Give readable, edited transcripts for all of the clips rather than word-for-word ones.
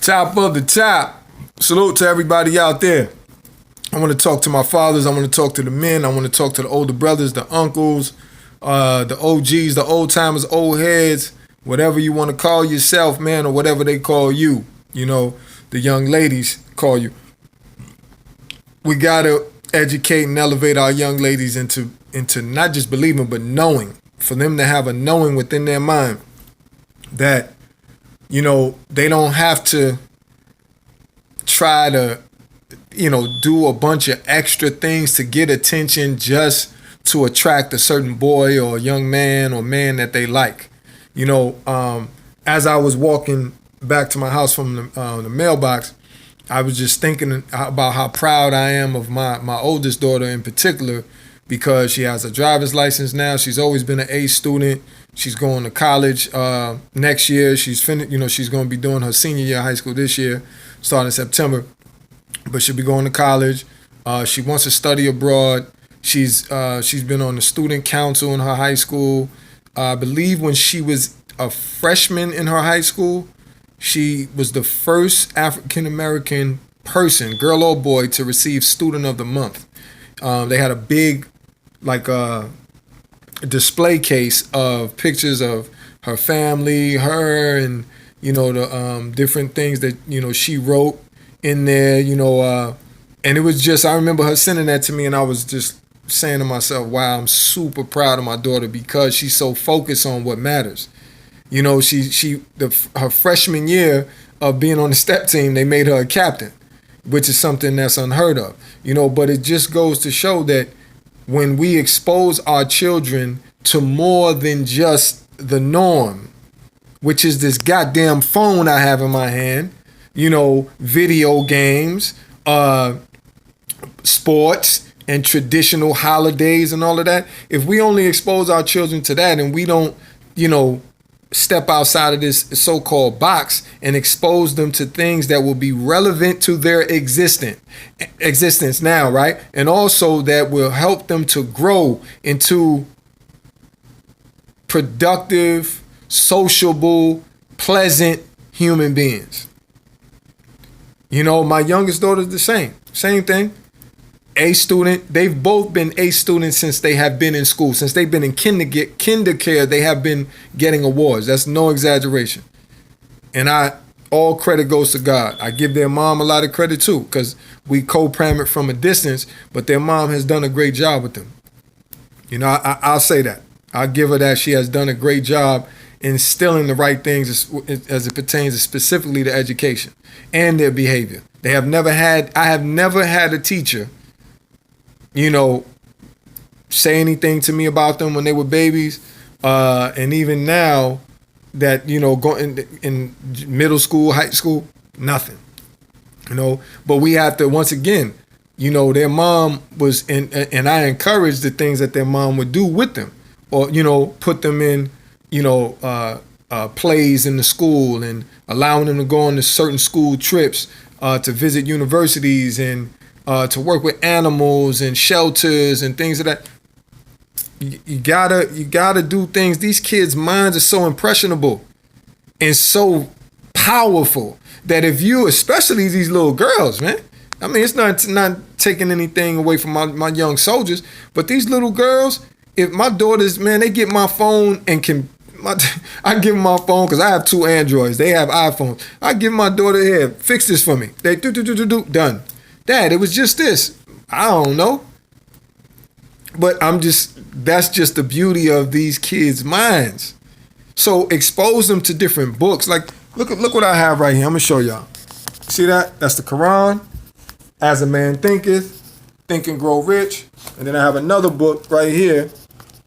Top of the top. Salute to everybody out there. I want to talk to my fathers. I want to talk to the men. I want to talk to the older brothers, the uncles, the OGs, the old timers, old heads, whatever you want to call yourself, man, or whatever they call you. You know, the young ladies call you. We got to educate and elevate our young ladies into not just believing, but knowing. For them to have a knowing within their mind that, you know, they don't have to try to, you know, do a bunch of extra things to get attention just to attract a certain boy or young man or man that they like. You know, as I was walking back to my house from the mailbox, I was just thinking about how proud I am of my oldest daughter in particular, because she has a driver's license now. She's always been an A student. She's going to college next year. She's she's going to be doing her senior year of high school this year, starting in September. But she'll be going to college. She wants to study abroad. She's been on the student council in her high school. I believe when she was a freshman in her high school, she was the first African American person, girl or boy, to receive Student of the Month. They had a big, display case of pictures of her family, her, and the different things that she wrote in there. And it was just, I remember her sending that to me, and I was just saying to myself, wow, I'm super proud of my daughter because she's so focused on what matters. Her freshman year of being on the step team, they made her a captain, which is something that's unheard of. But it just goes to show that when we expose our children to more than just the norm, which is this goddamn phone I have in my hand, video games, sports, and traditional holidays and all of that. If we only expose our children to that and we don't, step outside of this so-called box and expose them to things that will be relevant to their existence now, right? And also that will help them to grow into productive, sociable, pleasant human beings. My youngest daughter's the same thing. A student. They've both been A students since they have been in school. Since they've been in kindercare, they have been getting awards. That's no exaggeration. And all credit goes to God. I give their mom a lot of credit too, because we co-parent from a distance, but their mom has done a great job with them. I'll say that. I'll give her that. She has done a great job instilling the right things as it pertains specifically to education and their behavior. I have never had a teacher say anything to me about them when they were babies. And even now that, going in middle school, high school, nothing, but we have to, once again, their mom was and I encouraged the things that their mom would do with them, or, put them in, plays in the school and allowing them to go on to certain school trips, to visit universities and, to work with animals and shelters and things of that. You gotta do things. These kids' minds are so impressionable and so powerful that if you, especially these little girls, man, I mean, it's not taking anything away from my young soldiers, but these little girls, if my daughters, man, they get my phone and I give them my phone because I have 2 Androids. They have iPhones. I give my daughter, here, fix this for me. They do, done. Dad, it was just this. I don't know. But that's just the beauty of these kids' minds. So expose them to different books. Like, look what I have right here. I'm going to show y'all. See that? That's the Quran. As a Man Thinketh, Think and Grow Rich. And then I have another book right here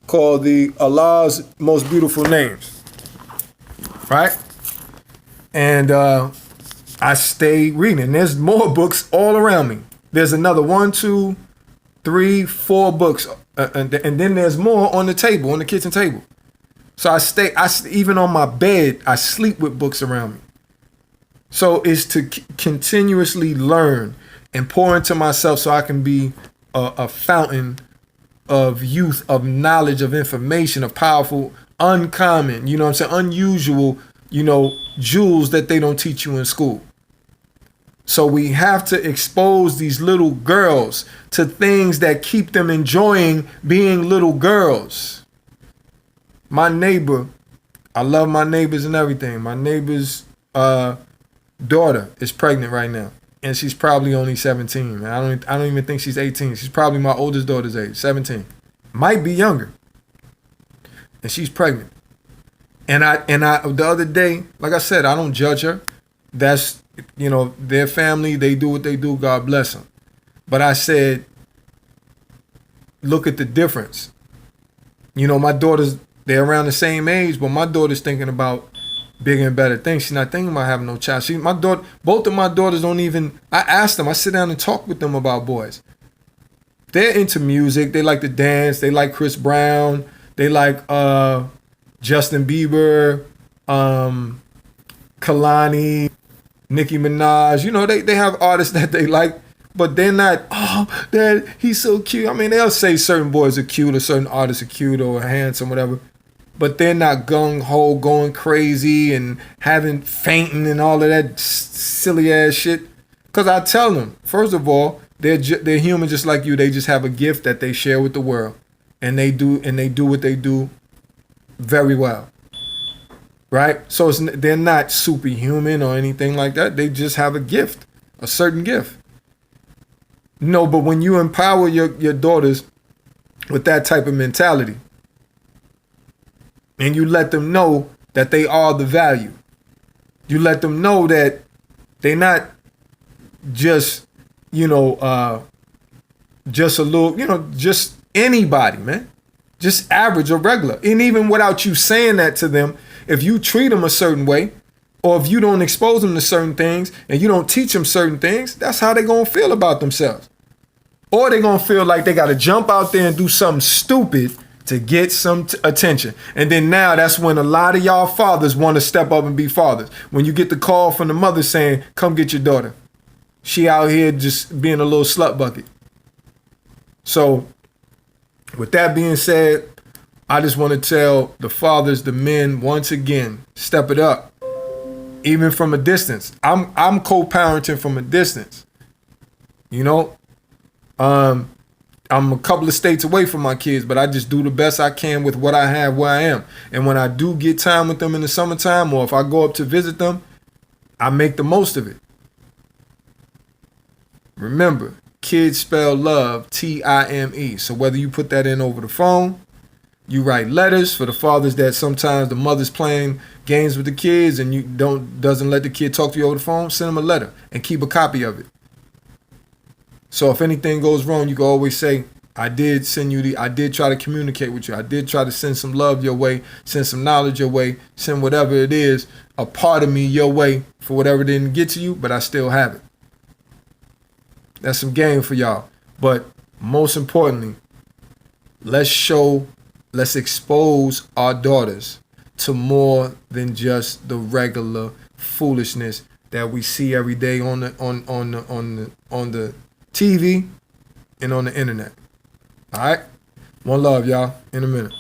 called the Allah's Most Beautiful Names. Right? And I stay reading. And there's more books all around me. There's another 1, 2, 3, 4 books. And then there's more on the table, on the kitchen table. So even on my bed, I sleep with books around me. So it's to continuously learn and pour into myself so I can be a fountain of youth, of knowledge, of information, of powerful, uncommon, unusual, jewels that they don't teach you in school. So we have to expose these little girls to things that keep them enjoying being little girls. My neighbor, I love my neighbors and everything. My neighbor's daughter is pregnant right now, and she's probably only 17. Man. I don't even think she's 18. She's probably my oldest daughter's age, 17. Might be younger. And she's pregnant. And I the other day, like I said, I don't judge her. That's, their family, they do what they do, God bless them. But I said, look at the difference. My daughters, they're around the same age, but my daughter's thinking about bigger and better things. She's not thinking about having no child. Both of my daughters don't even, I asked them, I sit down and talk with them about boys. They're into music. They like to dance. They like Chris Brown. They like Justin Bieber, Kalani, Nicki Minaj. They have artists that they like, but they're not, Dad, he's so cute. I mean, they'll say certain boys are cute or certain artists are cute or handsome, whatever. But they're not gung-ho, going crazy and fainting and all of that silly ass shit. Because I tell them, first of all, they're human just like you. They just have a gift that they share with the world. And they do what they do very well. Right? So they're not superhuman or anything like that. They just have a gift, a certain gift. No, but when you empower your daughters with that type of mentality, and you let them know that they are the value, you let them know that they're not just, just a little, just anybody, man. Just average or regular. And even without you saying that to them, if you treat them a certain way, or if you don't expose them to certain things and you don't teach them certain things, that's how they're going to feel about themselves. Or they're going to feel like they got to jump out there and do something stupid to get some attention. And then now that's when a lot of y'all fathers want to step up and be fathers. When you get the call from the mother saying, come get your daughter. She out here just being a little slut bucket. So with that being said, I just want to tell the fathers, the men, once again, step it up. Even from a distance. I'm co-parenting from a distance. I'm a couple of states away from my kids, but I just do the best I can with what I have where I am. And when I do get time with them in the summertime, or if I go up to visit them, I make the most of it. Remember, kids spell love Time. So whether you put that in over the phone, you write letters for the fathers that sometimes the mother's playing games with the kids and doesn't let the kid talk to you over the phone, send them a letter and keep a copy of it. So if anything goes wrong, you can always say, I did try to communicate with you. I did try to send some love your way, send some knowledge your way, send whatever it is, a part of me your way for whatever didn't get to you, but I still have it. That's some game for y'all. But most importantly, let's expose our daughters to more than just the regular foolishness that we see every day on the TV and on the internet. All right? One love, y'all. In a minute.